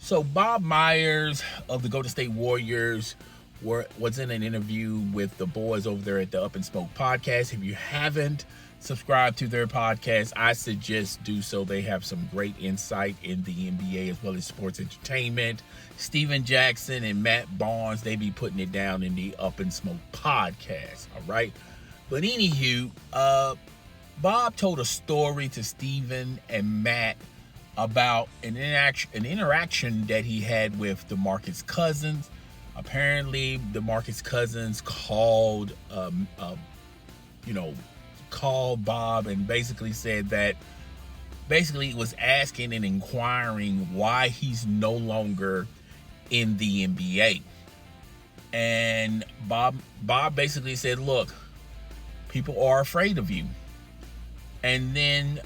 So Bob Myers of the Golden State Warriors was in an interview with the boys over there at the Up and Smoke podcast. If you haven't subscribed to their podcast, I suggest do so. They have some great insight in the NBA as well as sports entertainment. Steven Jackson and Matt Barnes, they be putting it down in the Up and Smoke podcast. All right. But anywho, Bob told a story to Steven and Matt about an interaction that he had with DeMarcus Cousins. Apparently, DeMarcus Cousins called Bob and basically said that he was asking and inquiring why he's no longer in the NBA. And Bob basically said, look, people are afraid of you. And then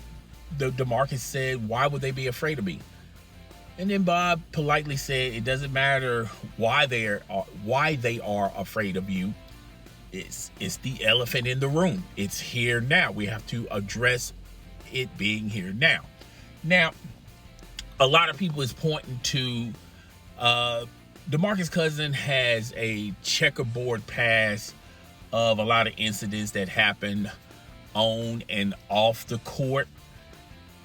DeMarcus said, why would they be afraid of me? And then Bob politely said, it doesn't matter why they are afraid of you. It's the elephant in the room. It's here now. We have to address it being here now. Now, a lot of people is pointing to DeMarcus Cousins has a checkerboard past of a lot of incidents that happened on and off the court.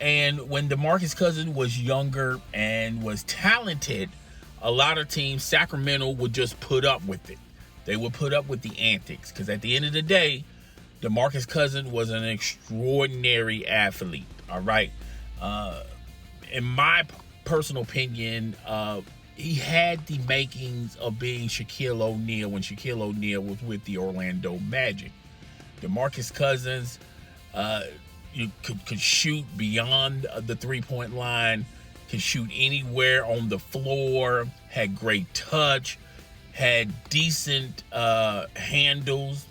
And when DeMarcus Cousins was younger and was talented, a lot of teams, Sacramento, would just put up with it. They would put up with the antics. Because at the end of the day, DeMarcus Cousins was an extraordinary athlete. All right. In my personal opinion, he had the makings of being Shaquille O'Neal when Shaquille O'Neal was with the Orlando Magic. DeMarcus Cousins, you could shoot beyond the three-point line, could shoot anywhere on the floor, had great touch, had decent handles.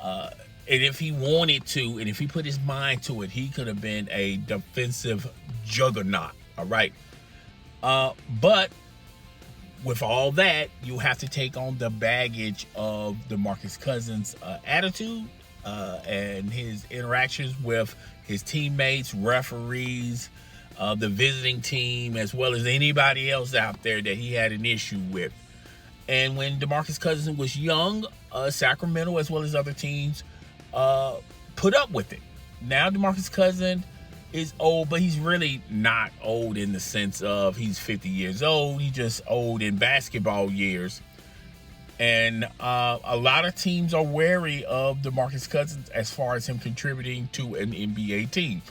And if he wanted to, and if he put his mind to it, he could have been a defensive juggernaut. All right. But with all that, you have to take on the baggage of DeMarcus Cousins' attitude and his interactions with his teammates, referees, the visiting team, as well as anybody else out there that he had an issue with. And when DeMarcus Cousins was young, Sacramento, as well as other teams, put up with it. Now DeMarcus Cousins is old, but he's really not old in the sense of he's 50 years old. He's just old in basketball years. And a lot of teams are wary of DeMarcus Cousins as far as him contributing to an NBA team.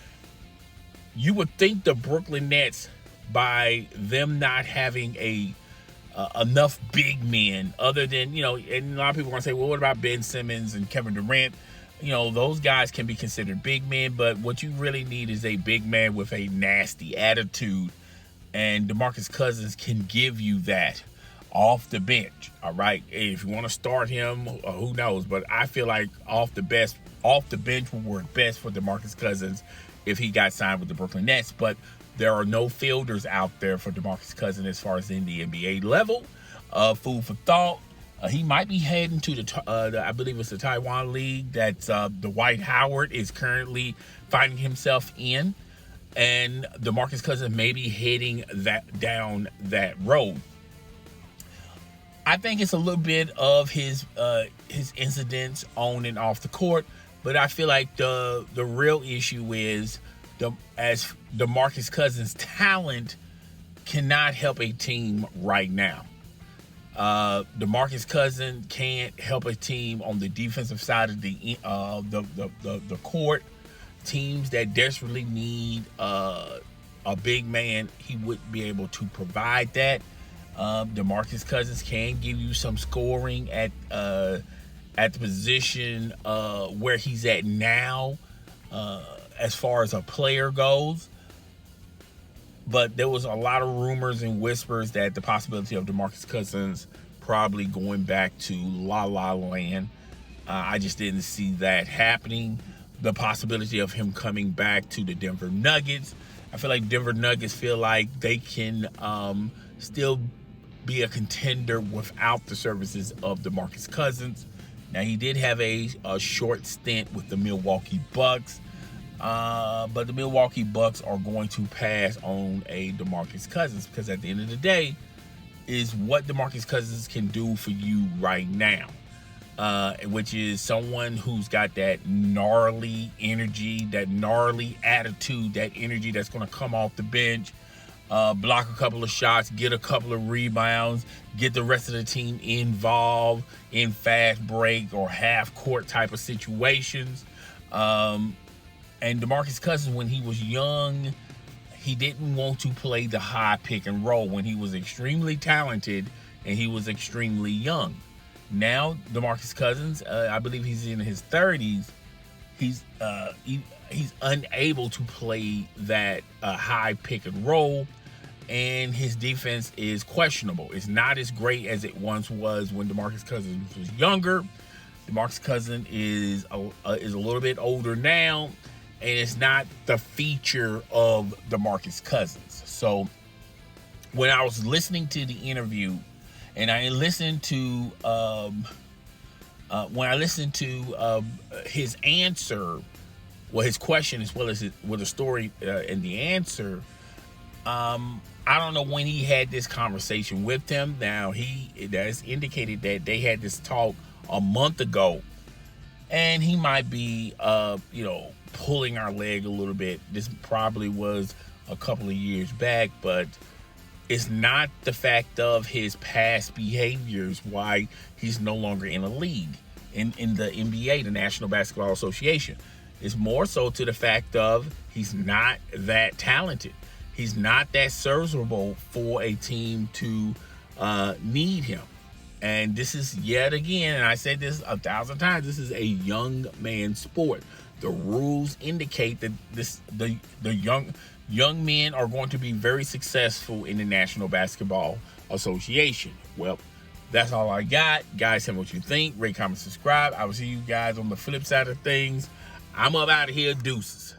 You would think the Brooklyn Nets, by them not having enough big men, other than, and a lot of people are going to say, well, what about Ben Simmons and Kevin Durant? Those guys can be considered big men, but what you really need is a big man with a nasty attitude. And DeMarcus Cousins can give you that off the bench. All right. If you want to start him, who knows? But I feel like off the bench would work best for DeMarcus Cousins if he got signed with the Brooklyn Nets. But there are no fielders out there for DeMarcus Cousins as far as in the NBA level. Food for thought. He might be heading to I believe it's the Taiwan league that Dwight Howard is currently finding himself in. And DeMarcus Cousins may be heading down that road. I think it's a little bit of his incidents on and off the court, but I feel like the real issue is as DeMarcus Cousins' talent cannot help a team right now. DeMarcus Cousins can't help a team on the defensive side of the court. Teams that desperately need a big man, he wouldn't be able to provide that. DeMarcus Cousins can give you some scoring at the position where he's at now, as far as a player goes. But there was a lot of rumors and whispers that the possibility of DeMarcus Cousins probably going back to La La Land. I just didn't see that happening. The possibility of him coming back to the Denver Nuggets. I feel like Denver Nuggets feel like they can still be a contender without the services of DeMarcus Cousins. Now, he did have a short stint with the Milwaukee Bucks. But the Milwaukee Bucks are going to pass on a DeMarcus Cousins, because at the end of the day, is what DeMarcus Cousins can do for you right now, which is someone who's got that gnarly energy, that gnarly attitude, that energy that's going to come off the bench, block a couple of shots, get a couple of rebounds, get the rest of the team involved in fast break or half court type of situations. And DeMarcus Cousins, when he was young, he didn't want to play the high pick and roll when he was extremely talented and he was extremely young. Now, DeMarcus Cousins, I believe he's in his 30s. He's unable to play that high pick and roll, and his defense is questionable. It's not as great as it once was when DeMarcus Cousins was younger. DeMarcus Cousins is a little bit older now, and it's not the feature of DeMarcus Cousins. So when I was listening to the interview, and I listened to his answer, well, his question as well as the story and the answer, I don't know when he had this conversation with him. Now, he has indicated that they had this talk a month ago, and he might be pulling our leg a little bit. This probably was a couple of years back, but it's not the fact of his past behaviors why he's no longer in a league in the NBA, the National Basketball Association. It's more so to the fact of he's not that talented. He's not that serviceable for a team to need him. And this is yet again, and I said this 1,000 times, this is a young man's sport. The rules indicate that the young men are going to be very successful in the National Basketball Association. Well, that's all I got. Guys, tell me what you think. Rate, comment, subscribe. I will see you guys on the flip side of things. I'm up out of here. Deuces.